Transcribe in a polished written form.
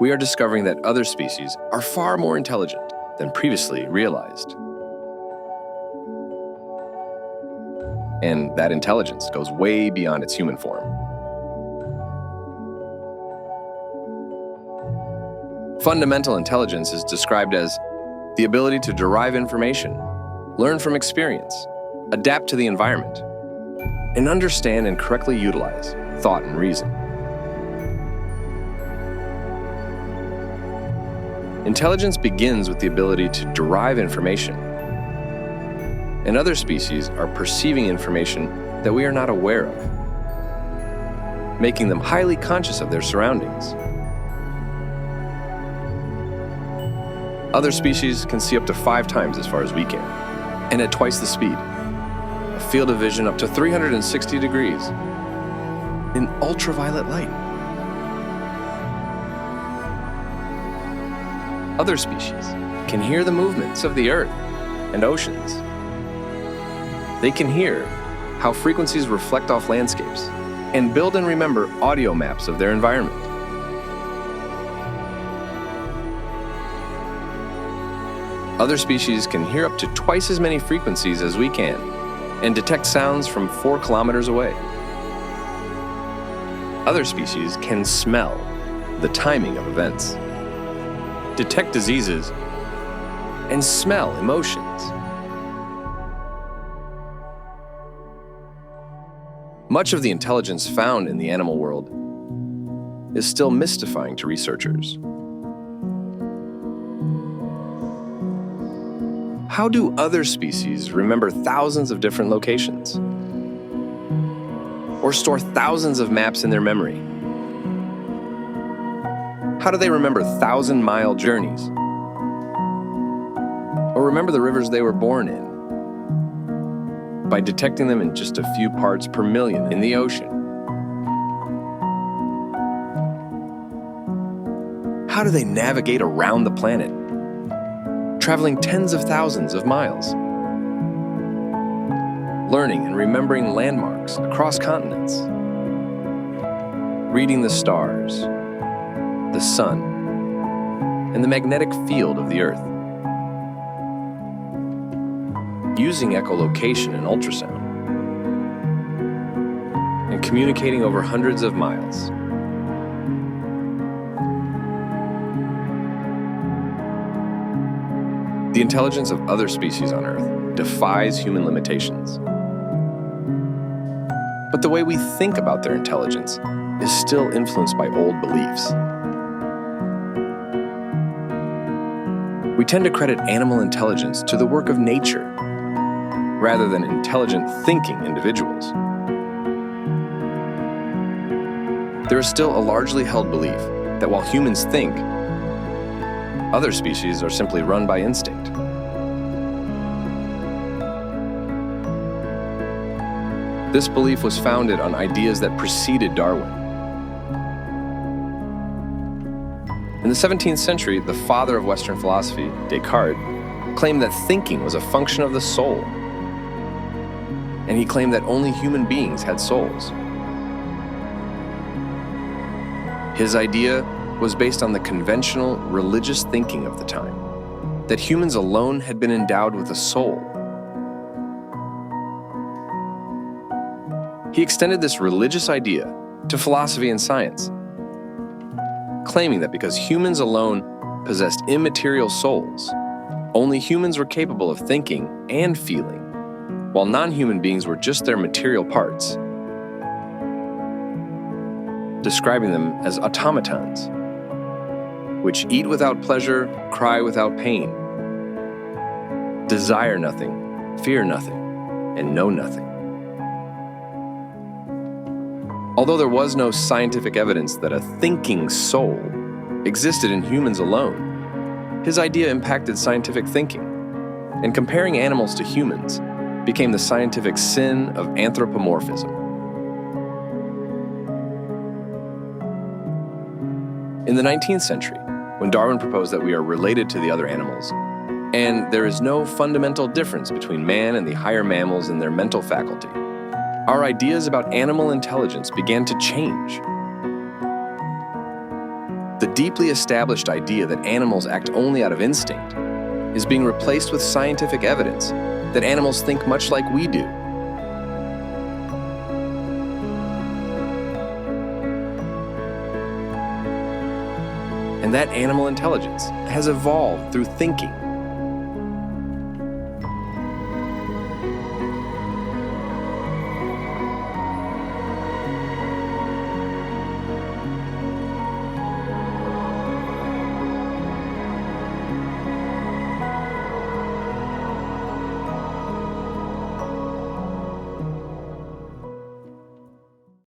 we are discovering that other species are far more intelligent than previously realized. And that intelligence goes way beyond its human form. Fundamental intelligence is described as the ability to derive information, learn from experience, adapt to the environment, and understand and correctly utilize thought and reason. Intelligence begins with the ability to derive information, and other species are perceiving information that we are not aware of, making them highly conscious of their surroundings. Other species can see up to 5 times as far as we can, and at twice the speed. A field of vision up to 360 degrees in ultraviolet light. Other species can hear the movements of the earth and oceans. They can hear how frequencies reflect off landscapes and build and remember audio maps of their environment. Other species can hear up to twice as many frequencies as we can and detect sounds from 4 kilometers away. Other species can smell the timing of events, detect diseases, and smell emotions. Much of the intelligence found in the animal world is still mystifying to researchers. How do other species remember thousands of different locations? Or store thousands of maps in their memory? How do they remember 1,000-mile journeys? Or remember the rivers they were born in by detecting them in just a few parts per million in the ocean? How do they navigate around the planet, traveling tens of thousands of miles, learning and remembering landmarks across continents, reading the stars, the sun, and the magnetic field of the Earth, using echolocation and ultrasound, and communicating over hundreds of miles? The intelligence of other species on Earth defies human limitations. But the way we think about their intelligence is still influenced by old beliefs. We tend to credit animal intelligence to the work of nature, rather than intelligent thinking individuals. There is still a largely held belief that while humans think, other species are simply run by instinct. This belief was founded on ideas that preceded Darwin. In the 17th century, the father of Western philosophy, Descartes, claimed that thinking was a function of the soul, and he claimed that only human beings had souls. His idea was based on the conventional religious thinking of the time, that humans alone had been endowed with a soul. He extended this religious idea to philosophy and science, claiming that because humans alone possessed immaterial souls, only humans were capable of thinking and feeling, while non-human beings were just their material parts, describing them as automatons, which eat without pleasure, cry without pain, desire nothing, fear nothing, and know nothing. Although there was no scientific evidence that a thinking soul existed in humans alone, his idea impacted scientific thinking, and comparing animals to humans became the scientific sin of anthropomorphism. In the 19th century, when Darwin proposed that we are related to the other animals, and there is no fundamental difference between man and the higher mammals in their mental faculty, our ideas about animal intelligence began to change. The deeply established idea that animals act only out of instinct is being replaced with scientific evidence that animals think much like we do. And that animal intelligence has evolved through thinking